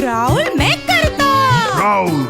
राहुल मैं करता। राहुल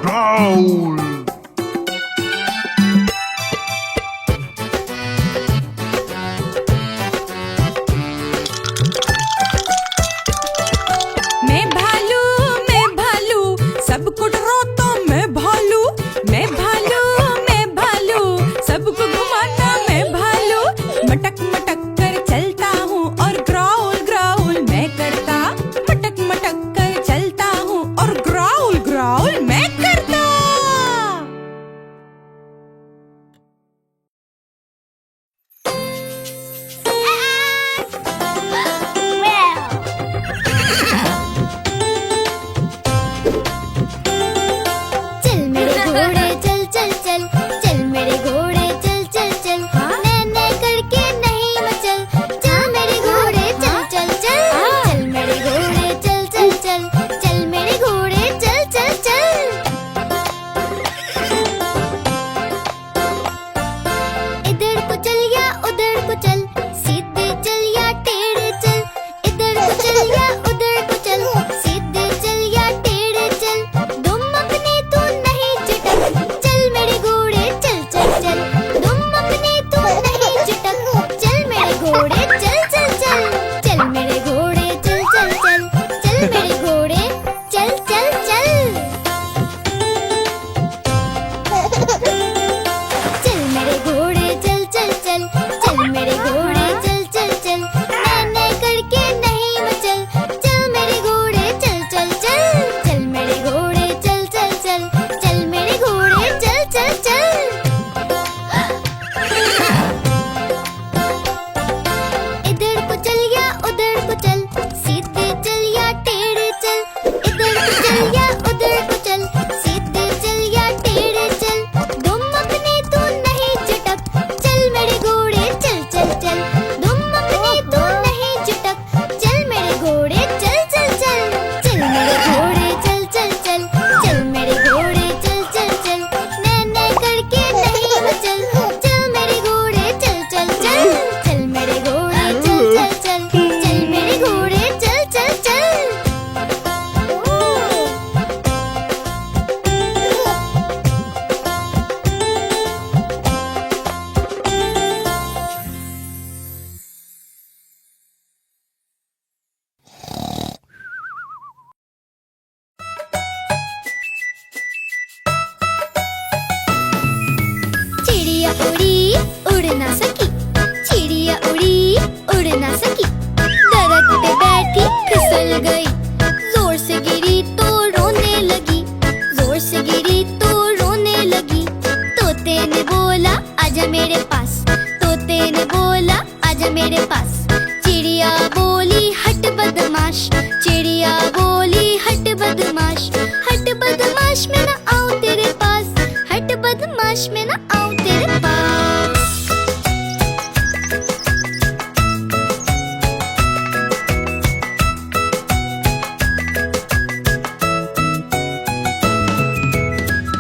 हट बदमाश, हट बदमाश मैं ना आऊं तेरे पास, हट बदमाश मैं ना आऊं तेरे पास।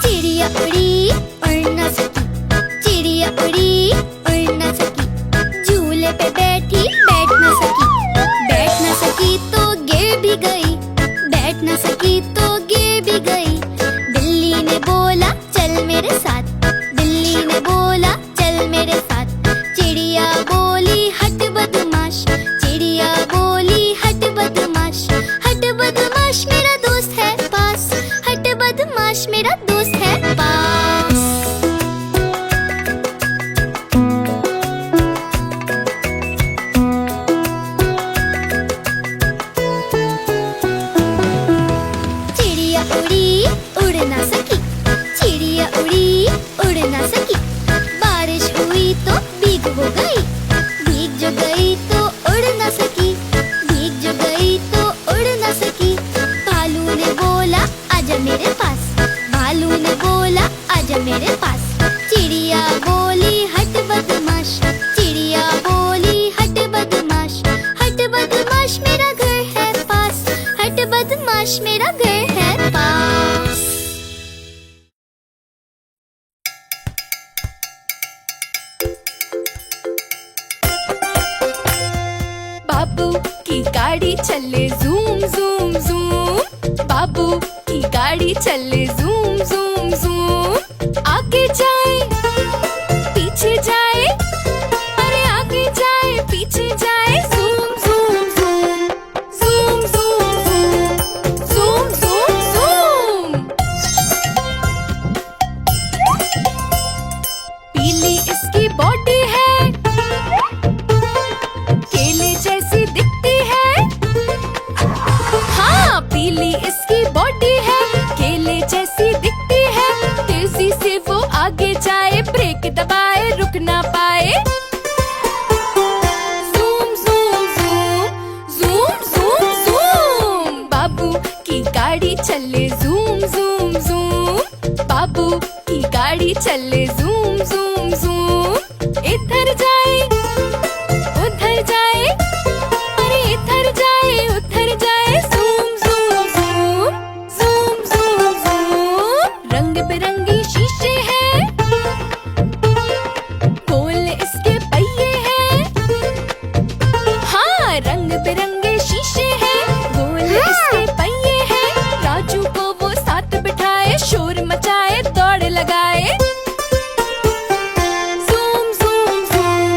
चिड़िया उड़ी उड़ ना सकी, चिड़िया उड़ी उड़ ना सकी, झूले पे बैठी बैठ ना सकी, बैठ ना सकी तो गिर भी गई, बैठ ना सकी तो गिर भी गई। बिल्ली ने बोला चल मेरे साथ, बिल्ली ने बोला चल मेरे साथ। चिड़िया बोली हट बदमाश, चिड़िया बोली हट बदमाश, हट बदमाश मेरा दोस्त है पास, हट बदमाश मेरा दोस्त है पास। चिड़िया उड़ी उड़ ना सकी, चिड़िया उड़ी उड़ ना सकी, बारिश हुई तो भीग हो गई, भीग जो गई तो उड़ ना सकी, भीग जो गई तो उड़ ना सकी। भालू ने बोला आजा मेरे पास, भालू ने बोला आजा मेरे पास। चिड़िया बोली हट बदमाश, चिड़िया बोली हट बदमाश, हट बदमाश मेरा घर है पास, हट बदमाश मेरा घर है पास। बाबू की गाड़ी चले जूम जूम जूम, बाबू की गाड़ी चले जूम जूम जूम। आगे जाए पीछे जाए, अरे आगे जाए पीछे जाए, zoom zoom zoom, zoom zoom zoom, zoom zoom zoom. पीली इसकी बॉडी है, केले जैसी दिखती है, हाँ पीली इसकी बॉडी है, केले जैसी दिखती है। तेजी से वो आगे जाए, ब्रेक दबाए रुक ना पाए। Zoom zoom zoom, zoom zoom zoom. बाबू की गाड़ी चले जूम जूम जूम, बाबू की गाड़ी चले जूम जूम जूम। इधर जाए उधर जाए, अरे इधर जाए उधर जाए, zoom zoom zoom, zoom zoom zoom. रंग बिरंगी शीशे हैं, गोल इसके पहिए हैं, हाँ रंग बिरंगे शीशे हैं, गोल इसके पहिए हैं। राजू को वो साथ बिठाए, शोर मचाए दौड़ लगाए। Zoom zoom zoom,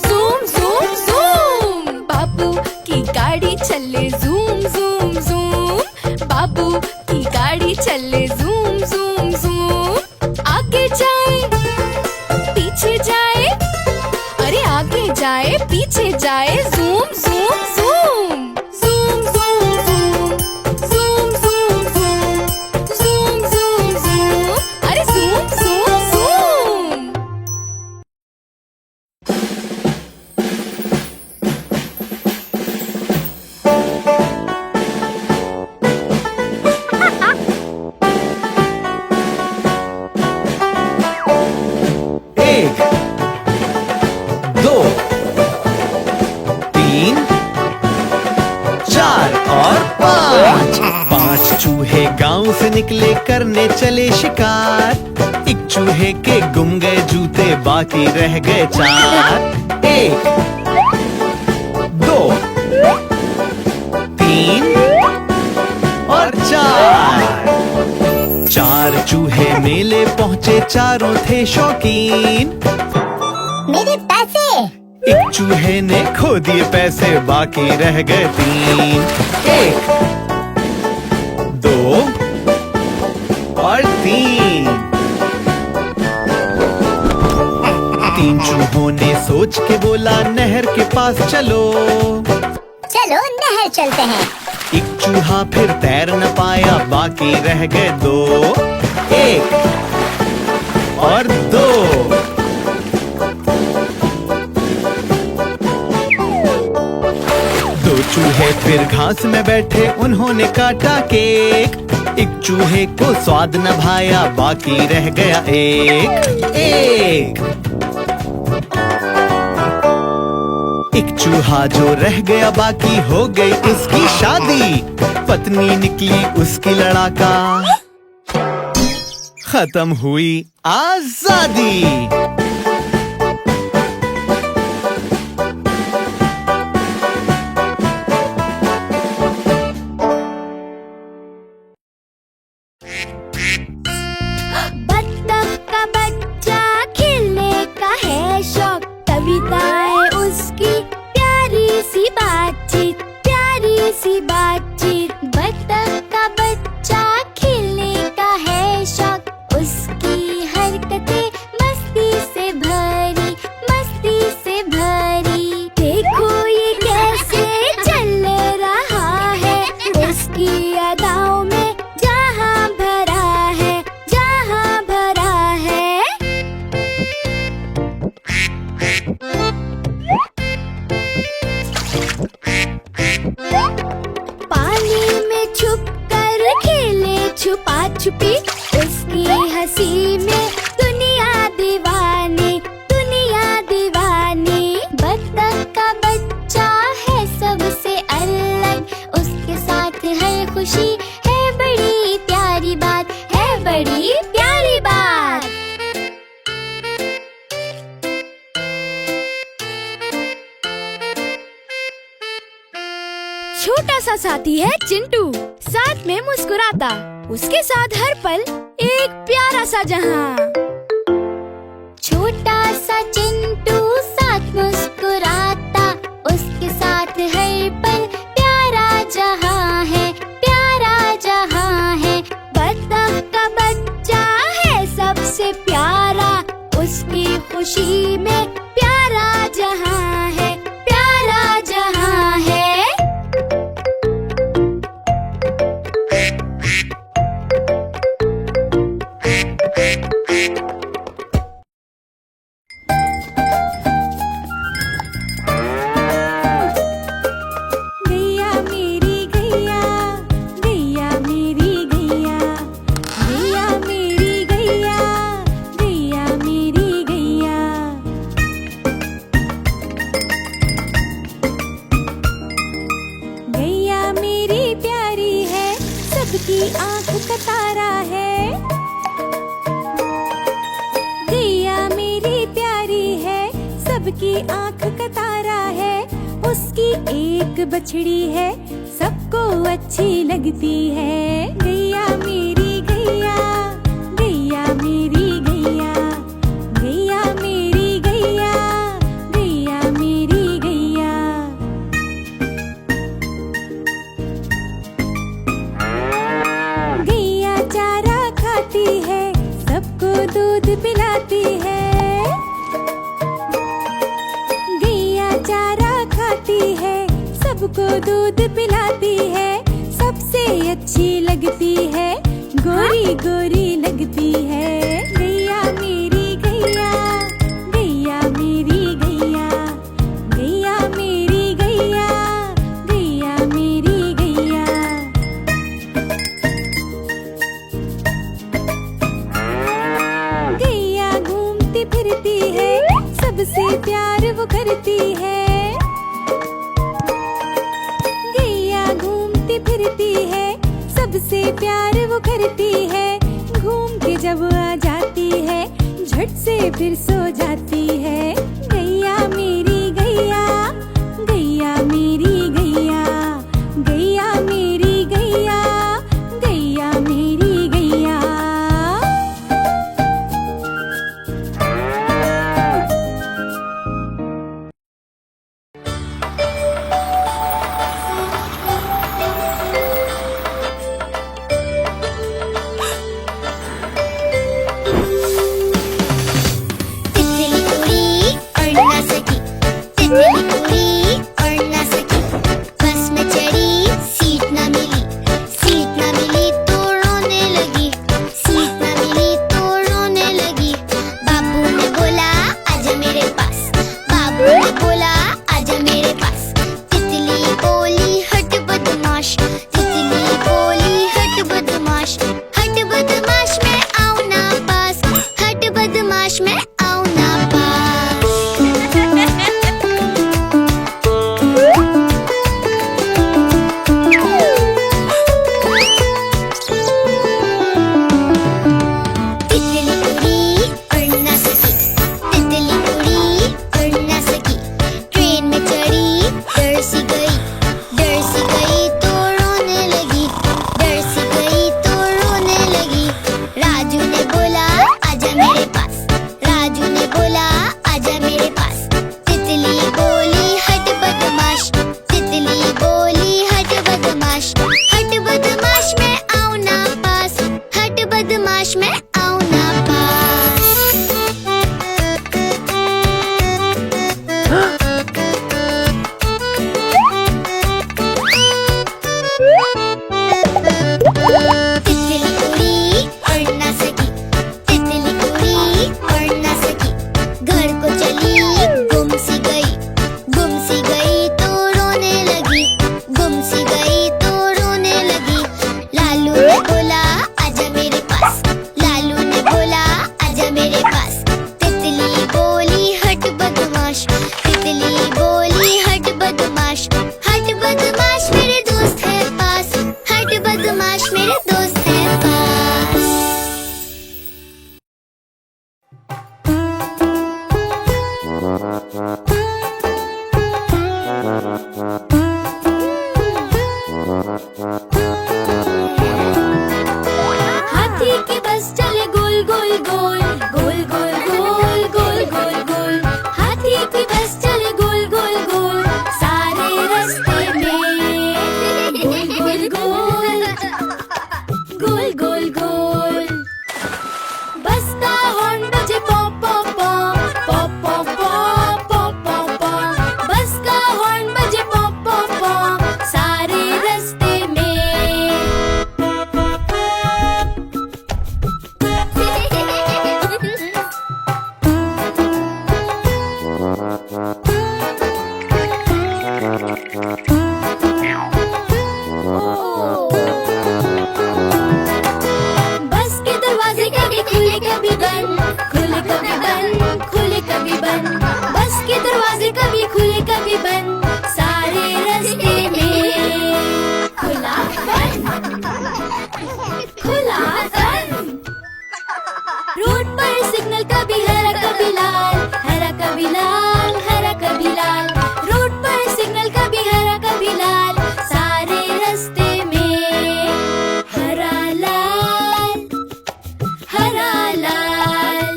zoom zoom zoom. बाबू की गाड़ी चले जूम जूम जूम, बाबू की गाड़ी चले जूम जूम जूम। आगे जाए पीछे जाए, अरे आगे जाए पीछे जाए, zoom zoom zoom, zoom zoom zoom, zoom zoom zoom, zoom zoom zoom, अरे जूम जूम जूम। एक, दो, तीन, चार और पाँच। पांच चूहे गांव से निकले करने चले शिकार। एक चूहे के गुम गए जूते, बाकी रह गए चार। एक, दो, तीन और चार। चार चूहे मेले पहुँचे, चारों थे शौकीन। मेरे पैसे। एक चूहे ने खो दिए पैसे, बाकी रह गए तीन। एक, दो और तीन। तीन चूहों ने सोच के बोला नहर के पास चलो। चलो नहर चलते हैं। एक चूहा फिर तैर न पाया, बाकी रह गए दो। एक और दो। दो चूहे फिर घास में बैठे, उन्होंने काटा केक। एक चूहे को स्वाद न भाया, बाकी रह गया एक। एक चूहा जो रह गया, बाकी हो गई उसकी शादी। पत्नी निकली उसकी लड़ाका, खत्म हुई आजादी। बत्तख का बच्चा खेलने का है शौक, कविताएं उसकी प्यारी सी बातचीत, प्यारी सी बातचीत। बत्तख का बच्चा खेलने का है शौक, उसकी हरकतें मस्ती से भरी, मस्ती से भरी। देखो ये कैसे चल रहा है, उसकी अदाओं में जहाँ भरा है, जहाँ भरा है। पानी में छुप कर खेले छुपा छुपी, उसकी हंसी में दुनिया दीवानी, दुनिया दीवानी। बत्तख का बच्चा है सबसे अलग, उसके साथ है खुशी, है बड़ी प्यारी बात, है बड़ी प्यारी बात। छोटा सा साथी है चिंटू, साथ में मुस्कुराता, उसके साथ हर पल एक प्यारा सा जहां। छोटा सा चिंटू साथ मुस्कुराता, उसके साथ हर पल प्यारा जहां है, प्यारा जहां है। बत्तख का बच्चा है सबसे प्यारा, उसकी खुशी में प्यारा जहां है, प्यारा जहां है। गैया मेरी गैया, गैया मेरी गैया, गैया मेरी गैया, गैया मेरी गैया। गैया मेरी प्यारी है, सबकी आँख का तारा है। गैया मेरी प्यारी है, सबकी आँख का तारा है। उसकी एक बछड़ी है, सबको अच्छी लगती है। गैया मेरी गैया, गैया मेरी गैया, गैया मेरी गैया, गैया मेरी गैया। गैया चारा खाती है, सबको दूध पिलाती है। गैया चारा खाती है, सबको दूध पिलाती है। सबसे अच्छी लगती है, गोरी गोरी लगती है। गैया मेरी गैया, गैया मेरी गैया, गैया मेरी गैया, गैया मेरी गैया। गैया घूमती फिरती है, सबसे प्यार वो करती है। गैया घूमती फिरती है, सबसे प्यार वो करती है। घूम के जब आ जाती है, झट से फिर सो जाती है। गैया मेरी गैया, गैया मेरी गैया, गैया मेरी गैया, गैया मेरी गैया। तितली उड़ी बदमाश, हट बदमाश मैं आऊं ना पास, हट बदमाश मैं आऊं ना पास। तितली उड़ी उड़ ना सकी, तितली उड़ी उड़ ना सकी, ट्रेन में चढ़ी डर सी गई तो रोने लगी, डर सी गई तो रोने लगी। राजू ने बोला आजा मेरे पास, राजू ने बोला आजा मेरे पास। तितली बोली हट बदमाश, तितली बोली हट बदमाश, हट बदमाश मैं आऊं ना पास, हट बदमाश मैं आऊं ना पास। तितली उड़ी उड़ ना सकी, तितली उड़ी उड़ ना सकी, घर को चली गुम सी गई तो रोने लगी, गुम सी गई तो रोने लगी। लालू ने बोला आजा मेरे पास, लालू ने बोला आजा मेरे पास। तितली बोली हट बदमाश, तितली बोली हट बदमाश, हट बदमाश मेरे दोस्त है पास, हट बदमाश मेरे दोस्त है पास। हाथी की बस चले गोल गोल गोल, गोल गोल गोल गोल गोल गोल। हाथी की बस चले गोल गोल गोल, सारे रास्ते में गोल गोल गोल, गोल गोल गोल। बस का हॉर्न बजे पॉ पॉ पॉ, पॉ पॉ पॉ पॉ पॉ पॉ। बस का हॉर्न बजे पॉ पॉ पॉ, सारे रास्ते में। बस के दरवाजे कभी खुले कभी बंद, खुले कभी बंद, खुले कभी बंद। बस के दरवाजे कभी खुले कभी बंद, सारे रास्ते में खुला बंद, खुला बंद। रोड पर सिग्नल कभी हरा कभी लाल, हरा कभी लाल, हरा कभी लाल। रोड पर सिग्नल कभी हरा कभी लाल, सारे रास्ते में हरा लाल, हरा लाल।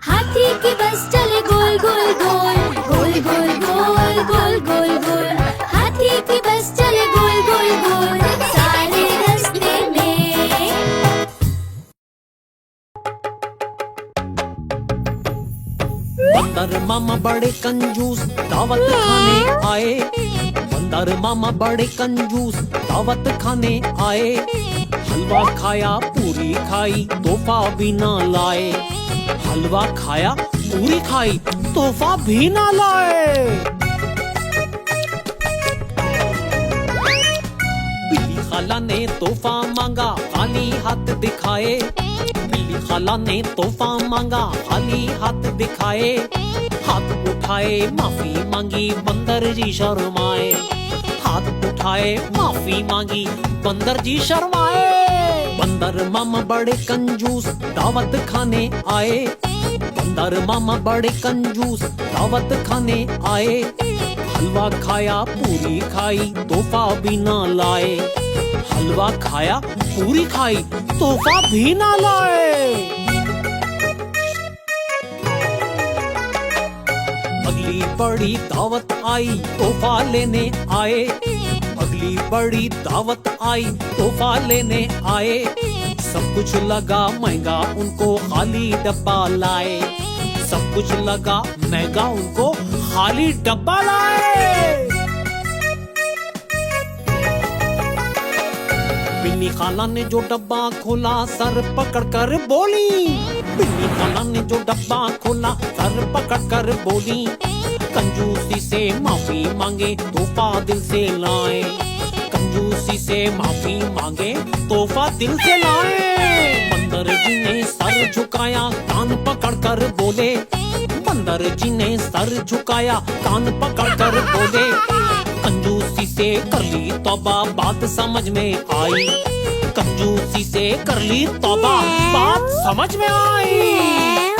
हाथी की बस चले गोल गोल गोल, गोल गोल गोल गोल गोल गोल। हाथी की बस चले गोल गोल गोल, सारे रास्ते में। बंदर मामा बड़े कंजूस दावत खाने आए, बंदर मामा बड़े कंजूस दावत खाने आए। हलवा खाया पूरी खाई तोहफा भी ना लाए, हलवा खाया पूरी खाई तोहफा भी ना लाए। बिल्ली खाला ने तोहफा मांगा खाली हाथ दिखाए, बिल्ली खाला ने तोहफा मांगा खाली हाथ दिखाए। हाथ उठाए माफी मांगी बंदर जी शर्माए, हाथ उठाए माफी मांगी बंदर जी शर्माए। बंदर मामा बड़े कंजूस दावत खाने आए, बंदर मामा बड़े कंजूस दावत खाने आए। हलवा खाया पूरी खाई तोहफा भी ना लाए, हलवा खाया पूरी खाई तोहफा भी ना लाए। अगली बड़ी दावत आई तोहफा लेने आए, अगली बड़ी दावत आई तोहफा लेने आए। सब कुछ लगा महंगा उनको खाली डब्बा लाए, सब कुछ लगा महंगा उनको खाली डब्बा लाए। बिन्नी खाला ने जो डब्बा खोला सर पकड़ कर बोली, बिन्नी खाला ने जो डब्बा खोला सर पकड़ कर बोली। कंजूसी से माफी मांगे तोहफा दिल से लाए, कंजूसी से माफी मांगे, तोहफा दिल से लाए। बंदर जी ने सर झुकाया, कान पकड़ कर बोले। बंदर जी ने सर झुकाया, कान पकड़ कर बोले। कंजूसी से कर ली तौबा, बात समझ में आई। कंजूसी से कर ली तौबा, बात समझ में आई।